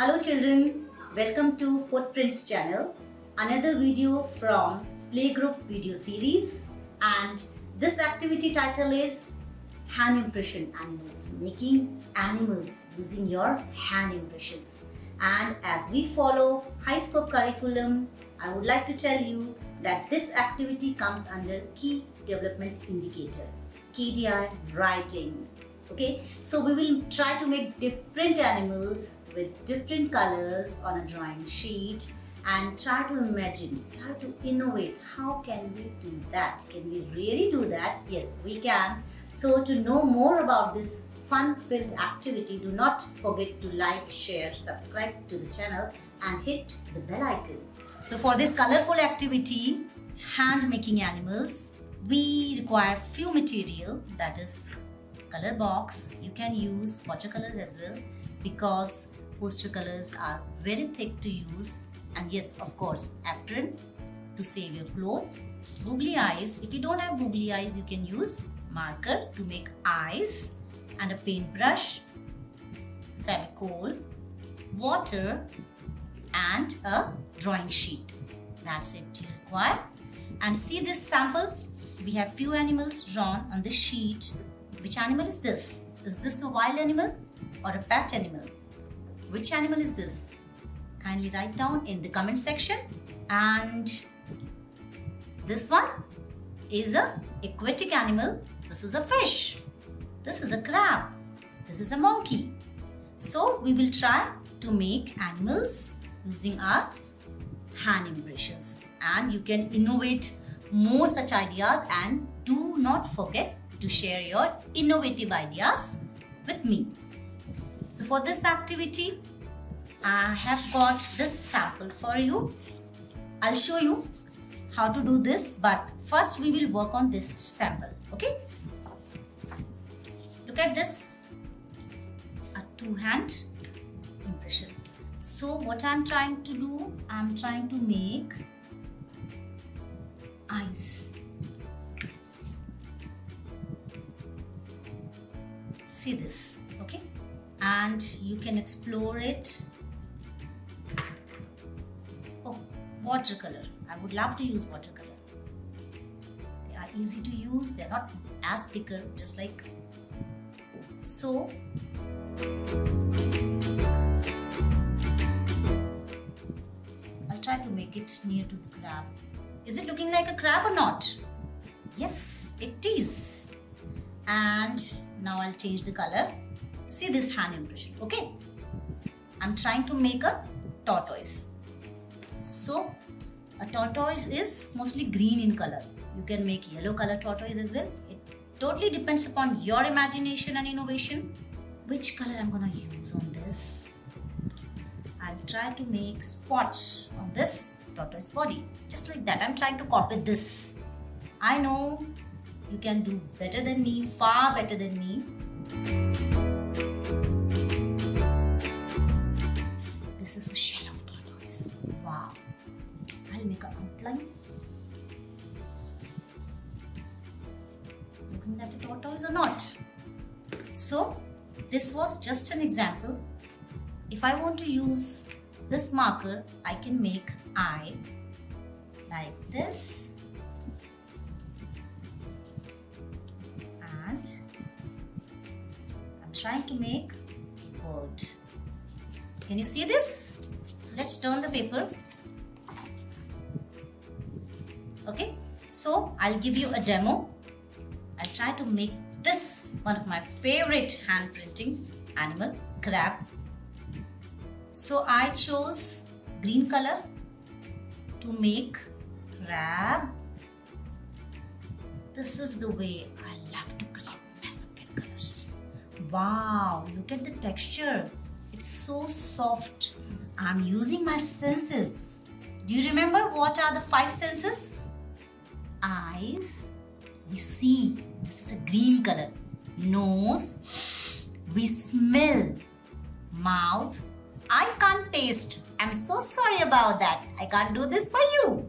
Hello children, welcome to Footprints channel, another video from Playgroup video series, and this activity title is Hand Impression Animals, making animals using your hand impressions. And as we follow HighScope Curriculum, I would like to tell you that this activity comes under Key Development Indicator, KDI writing. Okay, so we will try to make different animals with different colors on a drawing sheet and try to imagine, try to innovate. How can we do that? Can we really do that? Yes, we can. So to know more about this fun-filled activity, do not forget to like, share, subscribe to the channel and hit the bell icon. So for this colorful activity, hand making animals, we require few material, that is color box. You can use watercolors as well because poster colors are very thick to use, and yes, of course, apron to save your cloth, googly eyes. If you don't have googly eyes, you can use marker to make eyes, and a paintbrush, Fevicol, water and a drawing sheet. That's it you require. And see this sample, we have few animals drawn on this sheet. Which animal is this? Is this a wild animal or a pet animal? Which animal is this? Kindly write down in the comment section. And this one is a aquatic animal. This is a fish. This is a crab. This is a monkey. So we will try to make animals using our hand impressions. And you can innovate more such ideas, and do not forget to share your innovative ideas with me. So for this activity, I have got this sample for you. I'll show you how to do this, but first we will work on this sample. Okay? Look at this, a two-hand impression. So what I'm trying to do, I'm trying to make eyes. See this, okay? And you can explore it. Oh, watercolor. I would love to use watercolor. They are easy to use. They're not as thicker, just like so. I'll try to make it near to the crab. Is it looking like a crab or not? Yes, it is. And now I'll change the color. See this hand impression, okay? I'm trying to make a tortoise. So a tortoise is mostly green in color. You can make yellow color tortoise as well. It totally depends upon your imagination and innovation. Which color I'm gonna use on this? I'll try to make spots on this tortoise body. Just like that, I'm trying to copy this. I know you can do better than me, far better than me. This is the shell of tortoise. Wow. I'll make an outline. Looking at the tortoise or not? So, this was just an example. If I want to use this marker, I can make eye like this. And I'm trying to make bird. Can you see this? So let's turn the paper. Okay, so I'll give you a demo. I'll try to make this one of my favorite hand printing animal, crab. So I chose green color to make crab. This is the way I love to create pastel colors. Wow, look at the texture. It's so soft. I'm using my senses. Do you remember what are the 5 senses? Eyes, we see. This is a green color. Nose, we smell. Mouth, I can't taste. I'm so sorry about that. I can't do this for you.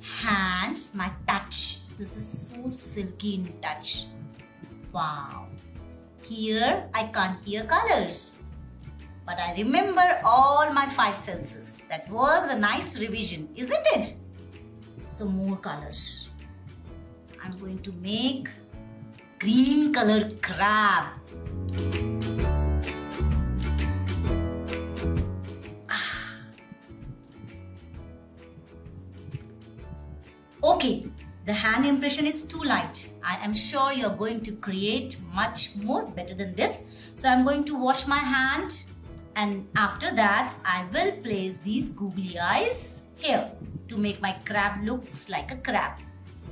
Hands, my touch. This is so silky in touch. Wow. Here, I can't hear colors. but I remember all my 5 senses. That was a nice revision, isn't it? So more colors. I'm going to make green color crab. Okay, the hand impression is too light. I am sure you're going to create much more better than this. So I'm going to wash my hand, and after that I will place these googly eyes here to make my crab looks like a crab.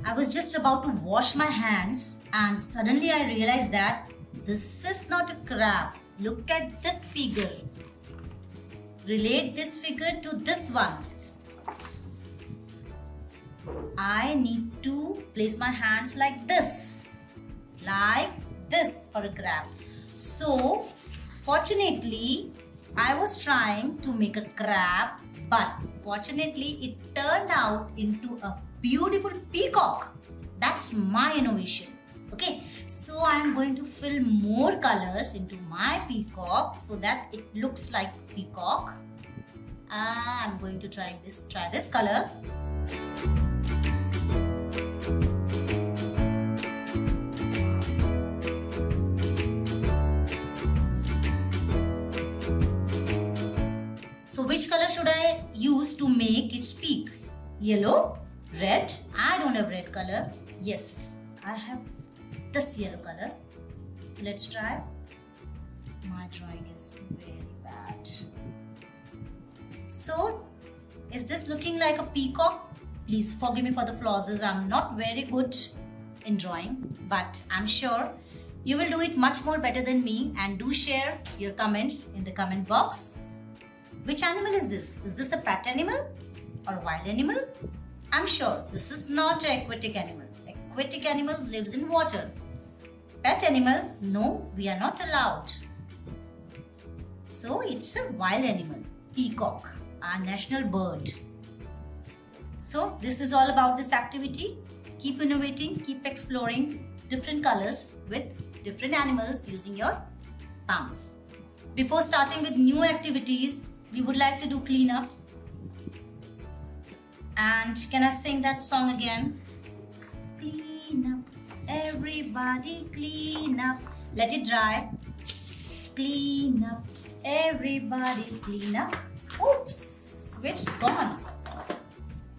I was just about to wash my hands and suddenly I realized that this is not a crab. Look at this figure. Relate this figure to this one. I need to place my hands like this for a crab. So fortunately I was trying to make a crab, but fortunately it turned out into a beautiful peacock. That's my innovation. Okay, so I am going to fill more colors into my peacock so that it looks like peacock. I'm going to try this color. So which color should I use to make its peak? Yellow? Red? I don't have red color. Yes, I have this yellow color. So let's try. My drawing is very bad. So, is this looking like a peacock? Please forgive me for the flaws, as I'm not very good in drawing, but I'm sure you will do it much more better than me, and do share your comments in the comment box. Which animal is this? Is this a pet animal or a wild animal? I'm sure this is not an aquatic animal. Aquatic animal lives in water. Pet animal, no, we are not allowed. So it's a wild animal, peacock, our national bird. So this is all about this activity. Keep innovating, keep exploring different colors with different animals using your palms. Before starting with new activities, we would like to do cleanup. And can I sing that song again? Clean up, everybody clean up. Let it dry. Clean up, everybody clean up. Oops, where's it gone?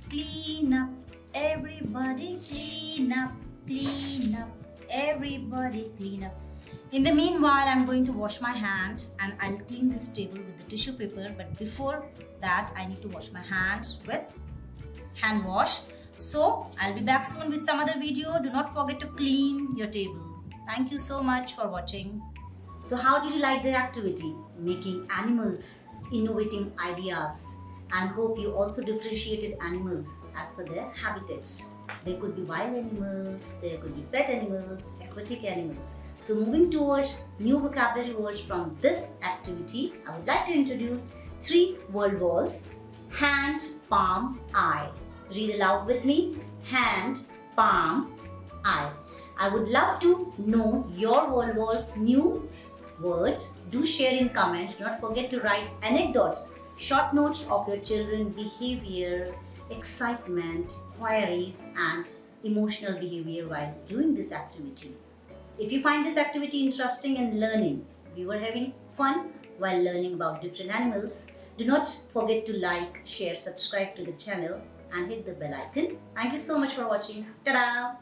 Clean up, everybody clean up. Clean up, everybody clean up. In the meanwhile, I'm going to wash my hands and I'll clean this table with the tissue paper. But before that, I need to wash my hands with hand wash. So I'll be back soon with some other video. Do not forget to clean your table. Thank you so much for watching. So how did you like the activity? Making animals, innovating ideas, and hope you also differentiated animals as per their habitats. There could be wild animals, there could be pet animals, aquatic animals. So moving towards new vocabulary words from this activity, I would like to introduce 3 word balls. Hand, palm, eye. Read aloud with me. Hand, palm, eye. I would love to know your word balls, new words. Do share in comments. Do not forget to write anecdotes, short notes of your children's behavior, excitement, queries, and emotional behavior while doing this activity. If you find this activity interesting and learning, we were having fun while learning about different animals, do not forget to like, share, subscribe to the channel and hit the bell icon. Thank you so much for watching. Ta-da!